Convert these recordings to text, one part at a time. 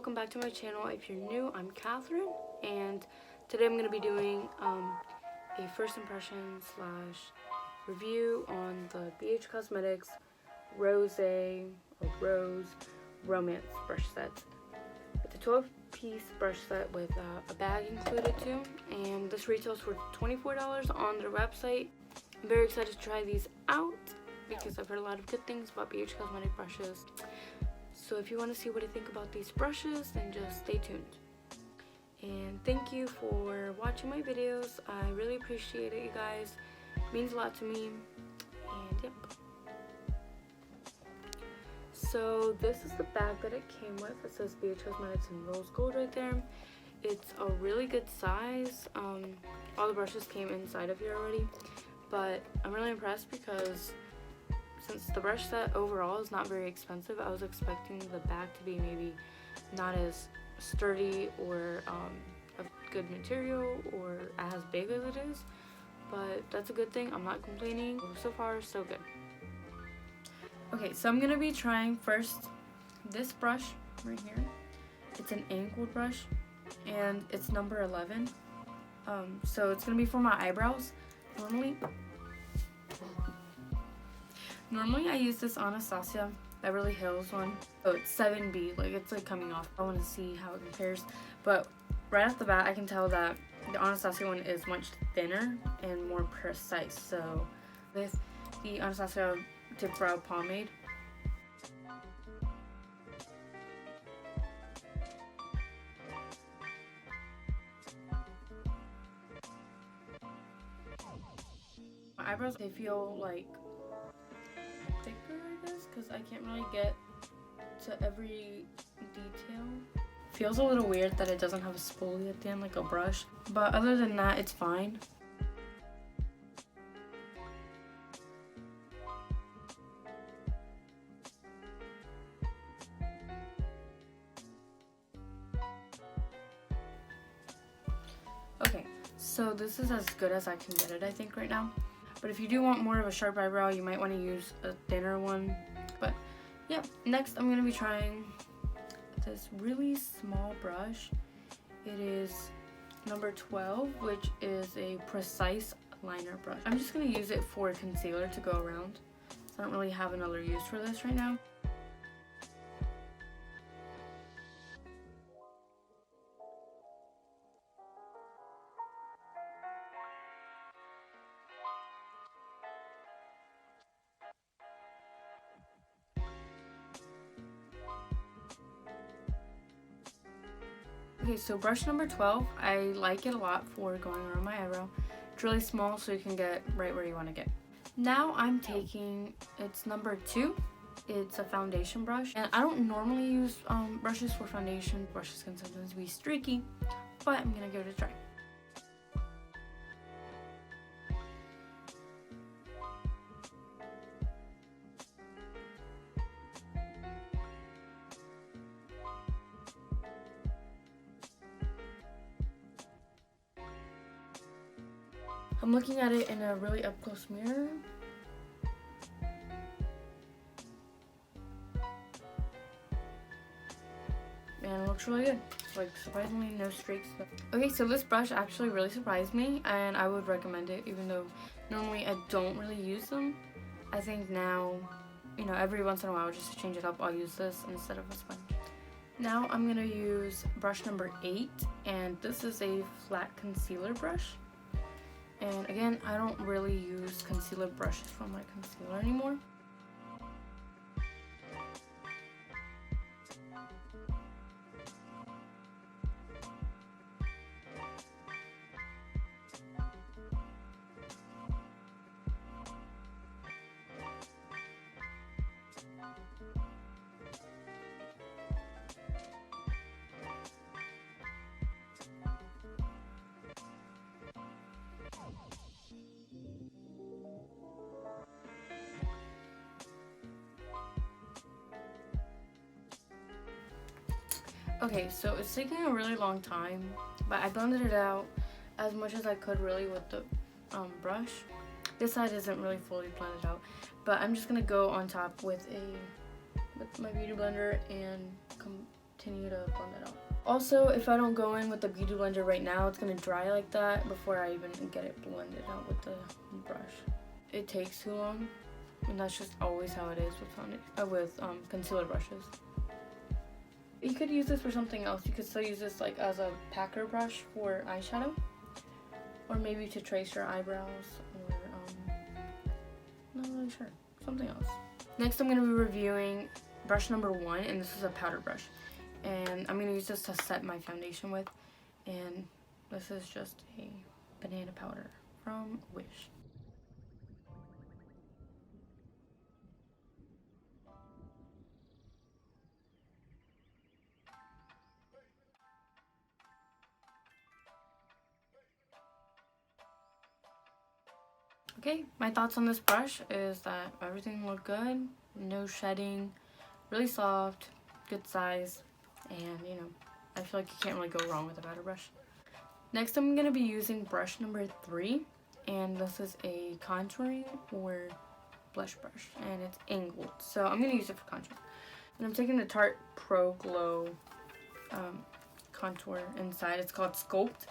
welcome back to my channel. If you're new, I'm Catherine, and today I'm going to be doing a first impression / review on the BH Cosmetics Rosé or Rose Romance brush set. It's a 12-piece brush set with a bag included too, and this retails for $24 on their website. I'm very excited to try these out because I've heard a lot of good things about BH Cosmetic brushes. So if you want to see what I think about these brushes, then just stay tuned. And thank you for watching my videos. I really appreciate it, you guys. It means a lot to me. And yep. So this is the bag that it came with. It says BH Cosmetics in rose gold right there. It's a really good size. All the brushes came inside of here already. But I'm really impressed because since the brush set overall is not very expensive, I was expecting the bag to be maybe not as sturdy or of good material or as big as it is. But that's a good thing. I'm not complaining. So far, so good. Okay, so I'm going to be trying first this brush right here. It's an angled brush and it's number 11. So it's going to be for my eyebrows. Normally I use this Anastasia Beverly Hills one. Oh, it's 7B, like it's like coming off. I want to see how it compares, but right off the bat I can tell that the Anastasia one is much thinner and more precise. So with the Anastasia Dip Brow Pomade, my eyebrows, they feel like thicker, I guess, because I can't really get to every detail. Feels a little weird that it doesn't have a spoolie at the end like a brush, but other than that, it's fine. Okay, so this is as good as I can get it, I think, right now. But if you do want more of a sharp eyebrow, you might want to use a thinner one. But yeah, next I'm going to be trying this really small brush. It is number 12, which is a precise liner brush. I'm just going to use it for concealer to go around. I don't really have another use for this right now. Okay, so brush number 12, I like it a lot for going around my eyebrow. It's really small, so you can get right where you want to get. Now I'm taking, it's number 2. It's a foundation brush, and I don't normally use brushes for foundation. Brushes can sometimes be streaky, but I'm gonna give it a try. I'm looking at it in a really up-close mirror. And it looks really good. Like, surprisingly, no streaks. Okay, so this brush actually really surprised me, and I would recommend it, even though normally I don't really use them. I think now, you know, every once in a while, just to change it up, I'll use this instead of a sponge. Now I'm gonna use brush number 8, and this is a flat concealer brush. And again, I don't really use concealer brushes for my concealer anymore. Okay, so it's taking a really long time, but I blended it out as much as I could really with the brush. This side isn't really fully blended out, but I'm just gonna go on top with my beauty blender and continue to blend it out. Also, if I don't go in with the beauty blender right now, it's gonna dry like that before I even get it blended out with the brush. It takes too long, and that's just always how it is with concealer brushes. You could use this for something else. You could still use this like as a packer brush for eyeshadow, or maybe to trace your eyebrows, or not really sure, something else. Next, I'm gonna be reviewing brush number 1, and this is a powder brush, and I'm gonna use this to set my foundation with, and this is just a banana powder from Wish. Okay, my thoughts on this brush is that everything looked good, no shedding, really soft, good size, and you know, I feel like you can't really go wrong with a powder brush. Next, I'm going to be using brush number 3, and this is a contouring or blush brush, and it's angled, so I'm going to use it for contour. And I'm taking the Tarte Pro Glow contour inside. It's called Sculpt.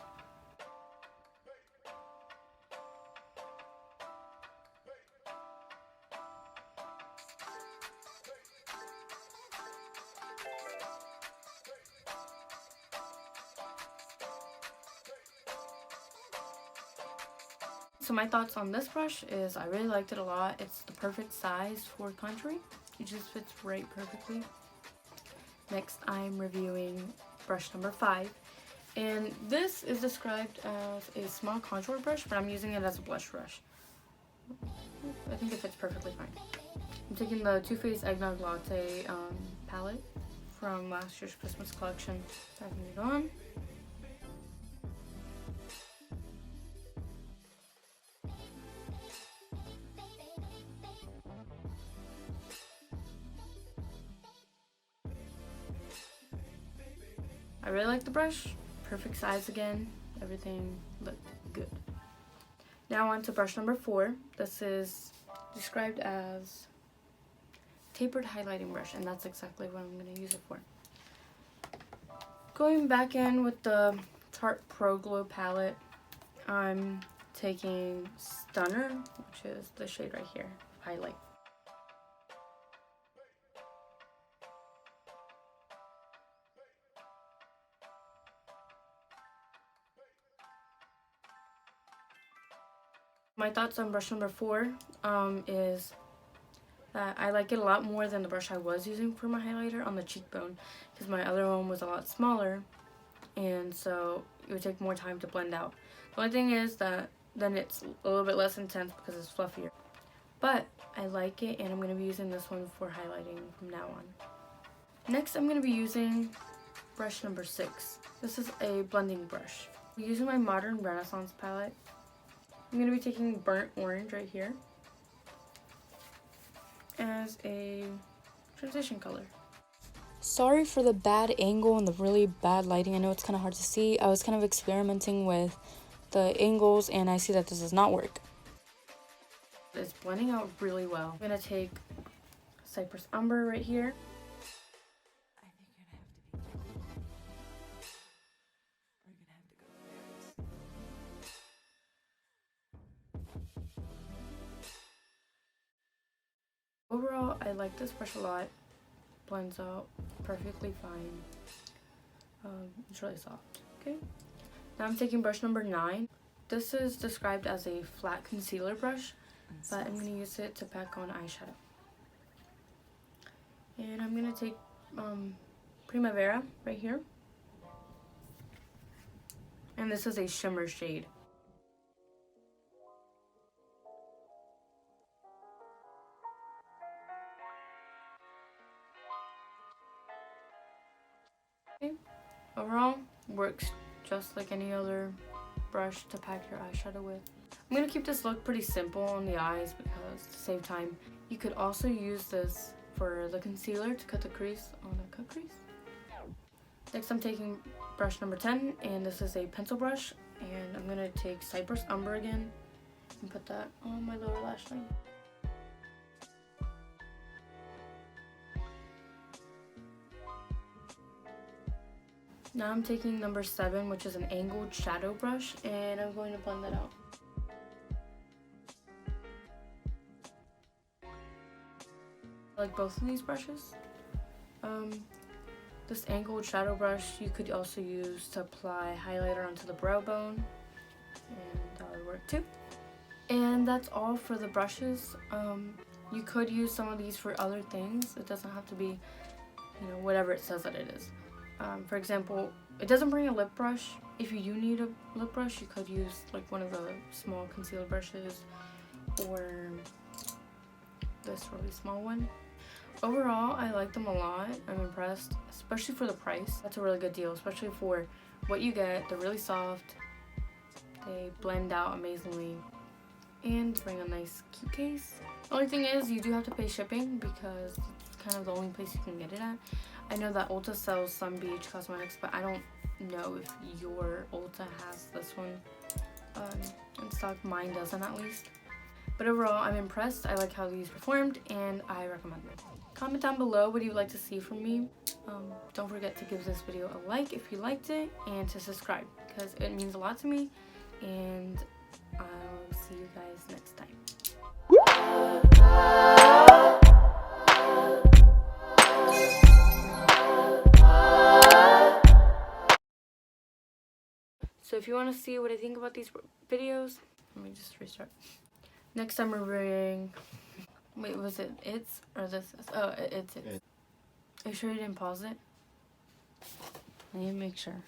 So my thoughts on this brush is I really liked it a lot. It's the perfect size for contouring. It just fits right perfectly. Next, I'm reviewing brush number 5. And this is described as a small contour brush, but I'm using it as a blush brush. I think it fits perfectly fine. I'm taking the Too Faced Eggnog Latte palette from last year's Christmas collection, tapping it on. I really like the brush, perfect size again, everything looked good. Now on to brush number 4. This is described as tapered highlighting brush, and that's exactly what I'm going to use it for. Going back in with the Tarte Pro Glow palette, I'm taking Stunner, which is the shade right here, highlight. My thoughts on brush number 4 is that I like it a lot more than the brush I was using for my highlighter on the cheekbone, because my other one was a lot smaller, and so it would take more time to blend out. The only thing is that then it's a little bit less intense because it's fluffier. But I like it, and I'm going to be using this one for highlighting from now on. Next, I'm going to be using brush number 6. This is a blending brush. I'm using my Modern Renaissance palette. I'm going to be taking Burnt Orange right here as a transition color. Sorry for the bad angle and the really bad lighting. I know it's kind of hard to see. I was kind of experimenting with the angles, and I see that this does not work. It's blending out really well. I'm going to take Cypress Umber right here. Overall, I like this brush a lot. Blends out perfectly fine. It's really soft. Okay. Now I'm taking brush number 9. This is described as a flat concealer brush, but I'm going to use it to pack on eyeshadow. And I'm going to take Primavera right here. And this is a shimmer shade. Okay. Overall, works just like any other brush to pack your eyeshadow with. I'm going to keep this look pretty simple on the eyes because to save time. You could also use this for the concealer to cut the crease on a cut crease. Next, I'm taking brush number 10, and this is a pencil brush, and I'm going to take Cypress Umber again and put that on my lower lash line. Now I'm taking number 7, which is an angled shadow brush, and I'm going to blend that out. I like both of these brushes. This angled shadow brush you could also use to apply highlighter onto the brow bone, and that would work too. And that's all for the brushes. You could use some of these for other things. It doesn't have to be, you know, whatever it says that it is. For example, it doesn't bring a lip brush. If you do need a lip brush, you could use like one of the small concealer brushes or this really small one. Overall, I like them a lot. I'm impressed, especially for the price. That's a really good deal, especially for what you get. They're really soft. They blend out amazingly and bring a nice cute case. The only thing is you do have to pay shipping because it's kind of the only place you can get it at. I know that Ulta sells some BH Cosmetics, but I don't know if your Ulta has this one in stock. Mine doesn't, at least. But overall, I'm impressed. I like how these performed, and I recommend them. Comment down below what you would like to see from me. Don't forget to give this video a like if you liked it, and to subscribe because it means a lot to me. And I'll see you guys next time. So if you want to see what I think about these videos, let me just restart. Next I'm reviewing, wait, was it It's or this? Oh, it's. Are you sure you didn't pause it? I need to make sure.